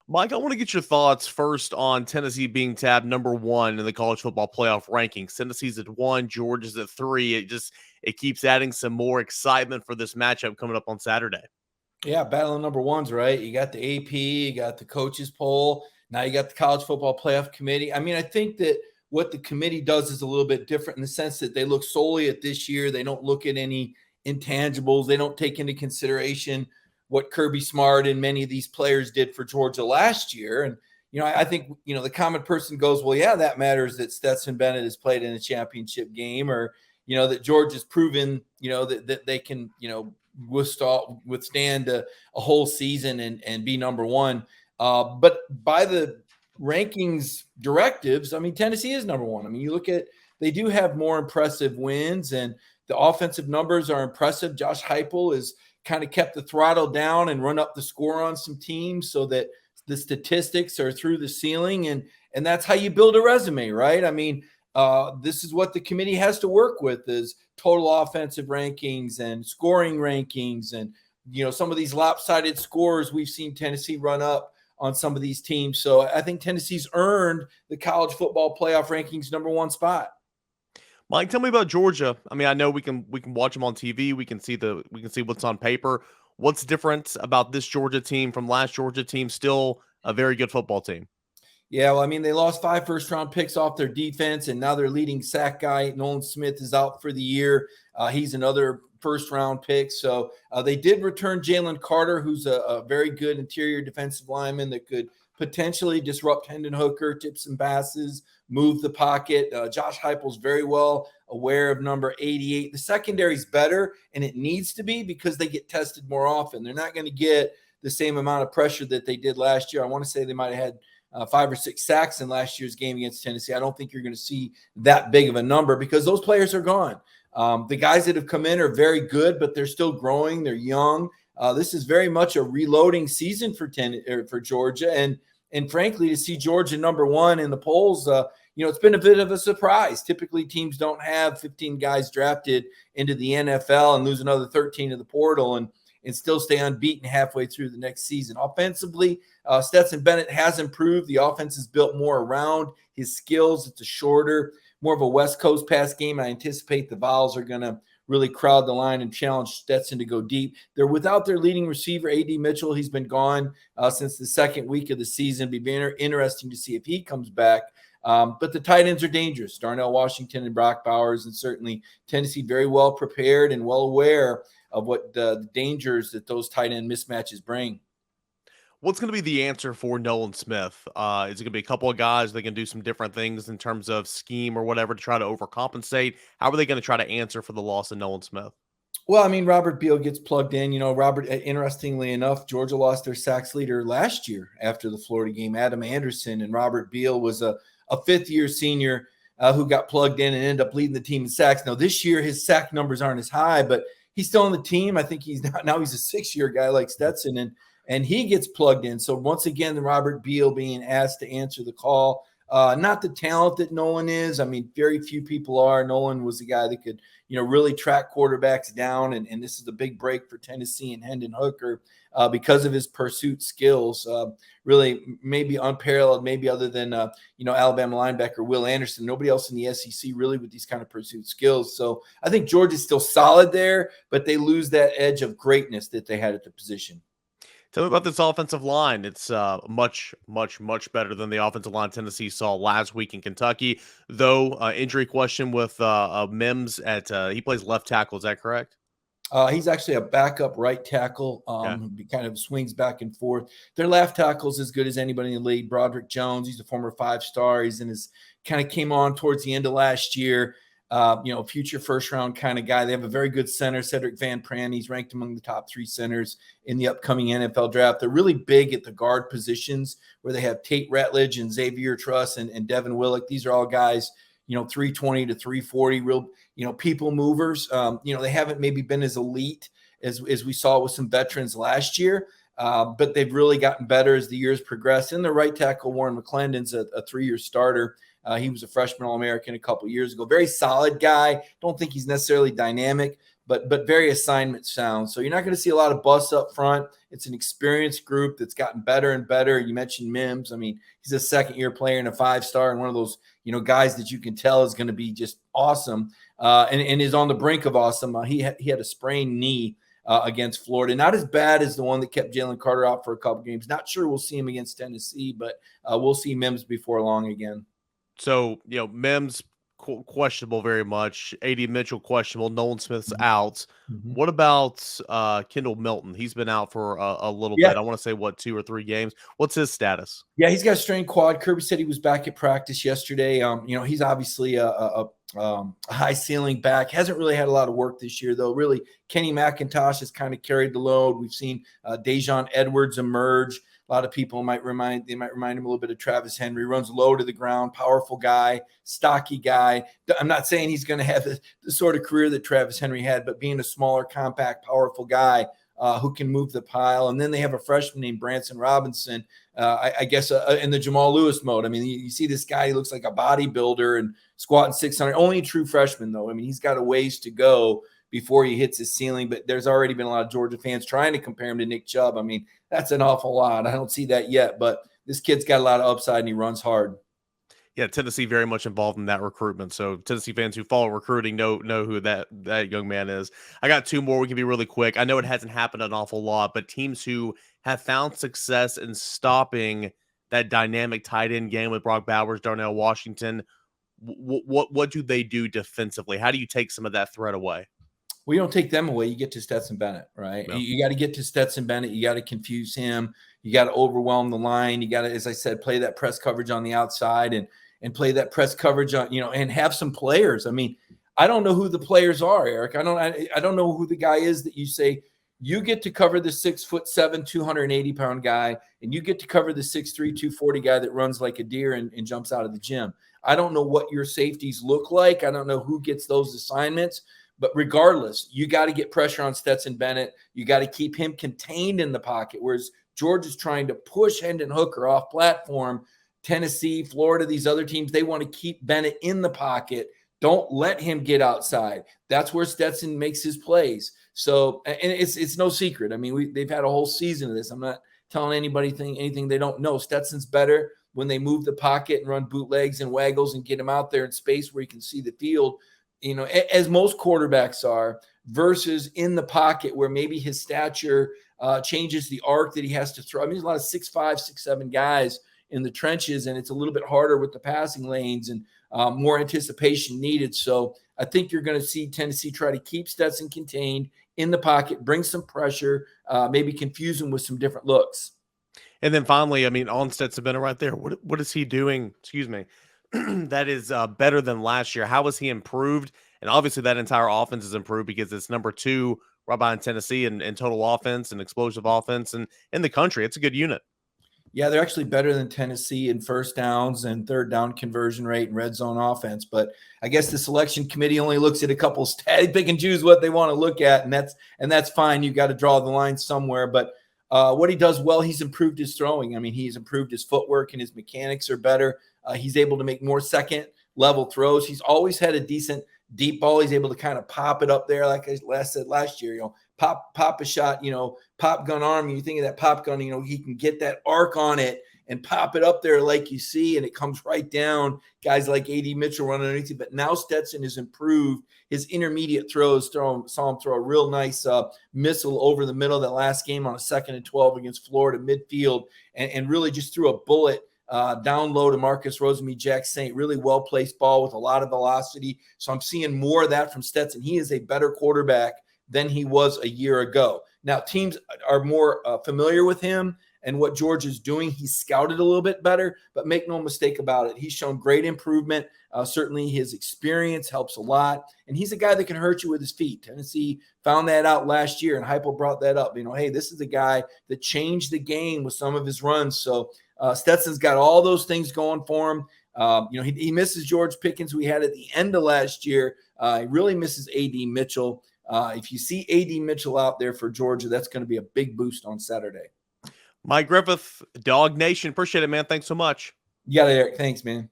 Mike, I want to get your thoughts first on Tennessee being tabbed number one in the college football playoff rankings. Tennessee's at one, Georgia's at three. It keeps adding some more excitement for this matchup coming up on Saturday. Yeah, battle of number ones, right? You got the AP, you got the coaches poll. Now you got the college football playoff committee. I mean, I think that what the committee does is a little bit different in the sense that they look solely at this year. They don't look at any intangibles. They don't take into consideration what Kirby Smart and many of these players did for Georgia last year. And, I think, the common person goes, well, yeah, that matters that Stetson Bennett has played in a championship game, or, that Georgia's proven, that they can, withstand a whole season and be number one. But by the rankings directives, I mean, Tennessee is number one. I mean, you look at, they do have more impressive wins, and the offensive numbers are impressive. Josh Heupel has kind of kept the throttle down and run up the score on some teams so that the statistics are through the ceiling. And that's how you build a resume, right? I mean, this is what the committee has to work with, is total offensive rankings and scoring rankings. And, some of these lopsided scores we've seen Tennessee run up on some of these teams. So I think Tennessee's earned the college football playoff rankings number one spot. Mike, tell me about Georgia. I mean, I know we can watch them on TV. We can see what's on paper. What's different about this Georgia team from last Georgia team? Still a very good football team. Yeah, well, I mean, they lost 5 first-round picks off their defense, and now their leading sack guy, Nolan Smith, is out for the year. He's another first-round pick. So they did return Jalen Carter, who's a very good interior defensive lineman that could potentially disrupt Hendon Hooker, tip some passes, move the pocket. Josh Heupel's very well aware of number 88. The secondary's better, and it needs to be, because they get tested more often. They're not going to get the same amount of pressure that they did last year. I want to say they might have had 5 or 6 sacks in last year's game against Tennessee. I don't think you're going to see that big of a number because those players are gone. The guys that have come in are very good, but they're still growing. They're young. This is very much a reloading season for Georgia. And frankly, to see Georgia number one in the polls, it's been a bit of a surprise. Typically, teams don't have 15 guys drafted into the NFL and lose another 13 to the portal and still stay unbeaten halfway through the next season. Offensively, Stetson Bennett has improved. The offense is built more around his skills. It's a shorter, more of a West Coast pass game. I anticipate the Vols are going to really crowd the line and challenge Stetson to go deep. They're without their leading receiver, A.D. Mitchell. He's been gone since the second week of the season. It'll be very interesting to see if he comes back. But the tight ends are dangerous. Darnell Washington and Brock Bowers, and certainly Tennessee very well prepared and well aware of what the dangers that those tight end mismatches bring. What's going to be the answer for Nolan Smith? Is it going to be a couple of guys that can do some different things in terms of scheme or whatever to try to overcompensate? How are they going to try to answer for the loss of Nolan Smith? Well, I mean, Robert Beal gets plugged in. Robert, interestingly enough, Georgia lost their sacks leader last year after the Florida game, Adam Anderson, and Robert Beal was a fifth-year senior who got plugged in and ended up leading the team in sacks. Now, this year, his sack numbers aren't as high, but he's still on the team. I think he's a 6-year guy like Stetson, and he gets plugged in. So once again, the Robert Beal being asked to answer the call. Not the talent that Nolan is. I mean, very few people are. Nolan was the guy that could, really track quarterbacks down, and this is a big break for Tennessee and Hendon Hooker because of his pursuit skills. Really, maybe unparalleled, maybe other than Alabama linebacker Will Anderson. Nobody else in the SEC really with these kind of pursuit skills. So I think Georgia's still solid there, but they lose that edge of greatness that they had at the position. Tell me about this offensive line. It's much, much, much better than the offensive line Tennessee saw last week in Kentucky. Though, injury question with Mims he plays left tackle. Is that correct? He's actually a backup right tackle. He kind of swings back and forth. Their left tackle's as good as anybody in the league. Broderick Jones, he's a former 5-star. He's kind of came on towards the end of last year. Future first-round kind of guy. They have a very good center, Cedric Van Pran. He's ranked among the top 3 centers in the upcoming NFL draft. They're really big at the guard positions where they have Tate Ratledge and Xavier Truss and Devin Willock. These are all guys, 320 to 340, real, people movers. They haven't maybe been as elite as we saw with some veterans last year, but they've really gotten better as the years progress. And the right tackle, Warren McClendon's a 3-year starter. He was a freshman All-American a couple years ago. Very solid guy. Don't think he's necessarily dynamic, but very assignment sound. So you're not going to see a lot of busts up front. It's an experienced group that's gotten better and better. You mentioned Mims. I mean, he's a second-year player and a 5-star and one of those, guys that you can tell is going to be just awesome and is on the brink of awesome. He had a sprained knee against Florida. Not as bad as the one that kept Jalen Carter out for a couple games. Not sure we'll see him against Tennessee, but we'll see Mims before long again. So, Mims questionable very much. AD Mitchell questionable. Nolan Smith's out. Mm-hmm. What about Kendall Milton? He's been out for a little bit. I want to say, 2 or 3 games. What's his status? Yeah, he's got a strained quad. Kirby said he was back at practice yesterday. He's obviously a high ceiling back. Hasn't really had a lot of work this year, though. Really, Kenny McIntosh has kind of carried the load. We've seen Dejon Edwards emerge. A lot of people might remind him a little bit of Travis Henry. Runs low to the ground, powerful guy, stocky guy. I'm not saying he's going to have the sort of career that Travis Henry had, but being a smaller, compact, powerful guy who can move the pile. And then they have a freshman named Branson Robinson, I guess in the Jamal Lewis mode. I mean, you see this guy, he looks like a bodybuilder and squatting 600. Only a true freshman, though. I mean, he's got a ways to go before he hits his ceiling, but there's already been a lot of Georgia fans trying to compare him to Nick Chubb. I mean, that's an awful lot. I don't see that yet, but this kid's got a lot of upside and he runs hard. Yeah, Tennessee very much involved in that recruitment. So Tennessee fans who follow recruiting know who that young man is. I got 2 more. We can be really quick. I know it hasn't happened an awful lot, but teams who have found success in stopping that dynamic tight end game with Brock Bowers, Darnell Washington, what do they do defensively? How do you take some of that threat away? Well, you don't take them away. You get to Stetson Bennett, right? No. You got to get to Stetson Bennett. You got to confuse him. You got to overwhelm the line. You got to, as I said, play that press coverage on the outside and play that press coverage on, and have some players. I mean, I don't know who the players are, Eric. I don't know who the guy is that you say you get to cover the 6'7", 280-pound guy, and you get to cover the 6'3", 240 guy that runs like a deer and jumps out of the gym. I don't know what your safeties look like. I don't know who gets those assignments. But regardless, you got to get pressure on Stetson Bennett. You got to keep him contained in the pocket, whereas Georgia's trying to push Hendon Hooker off platform. Tennessee, Florida, these other teams, they want to keep Bennett in the pocket. Don't let him get outside. That's where Stetson makes his plays. So, and it's no secret. I mean, they've had a whole season of this. I'm not telling anybody anything they don't know. Stetson's better when they move the pocket and run bootlegs and waggles and get him out there in space where he can see the field, as most quarterbacks are, versus in the pocket where maybe his stature changes the arc that he has to throw. I mean, there's a lot of 6'5", 6'7" guys in the trenches, and it's a little bit harder with the passing lanes and more anticipation needed. So I think you're going to see Tennessee try to keep Stetson contained in the pocket, bring some pressure, maybe confuse him with some different looks. And then finally, I mean, on Stetson Bennett right there, what is he doing? Excuse me. That is better than last year. How has he improved? And obviously that entire offense has improved because it's number 2 right behind Tennessee in total offense and explosive offense and in the country. It's a good unit. Yeah, they're actually better than Tennessee in first downs and third down conversion rate and red zone offense. But I guess the selection committee only looks at a couple of stats. They can choose what they want to look at, and that's fine. You've got to draw the line somewhere. But what he does well, he's improved his throwing. I mean, he's improved his footwork and his mechanics are better. He's able to make more second-level throws. He's always had a decent deep ball. He's able to kind of pop it up there, like I said last year, pop a shot, pop gun arm. You think of that pop gun, he can get that arc on it and pop it up there like you see, and it comes right down. Guys like AD Mitchell run underneath it. But now Stetson has improved his intermediate throws. Saw him throw a real nice missile over the middle of that last game on a 2nd and 12 against Florida midfield, and really just threw a bullet down low to Marcus Rosemy-Jack Saint. Really well-placed ball with a lot of velocity. So I'm seeing more of that from Stetson. He is a better quarterback than he was a year ago. Now, teams are more familiar with him and what Georgia's doing. He's scouted a little bit better, but make no mistake about it. He's shown great improvement. Certainly his experience helps a lot. And he's a guy that can hurt you with his feet. Tennessee found that out last year, and Heupel brought that up. Hey, this is a guy that changed the game with some of his runs. So Stetson's got all those things going for him. He misses George Pickens, who he had at the end of last year. He really misses A.D. Mitchell. If you see A.D. Mitchell out there for Georgia, that's going to be a big boost on Saturday. Mike Griffith, Dawg Nation. Appreciate it, man. Thanks so much. You got it, Eric. Thanks, man.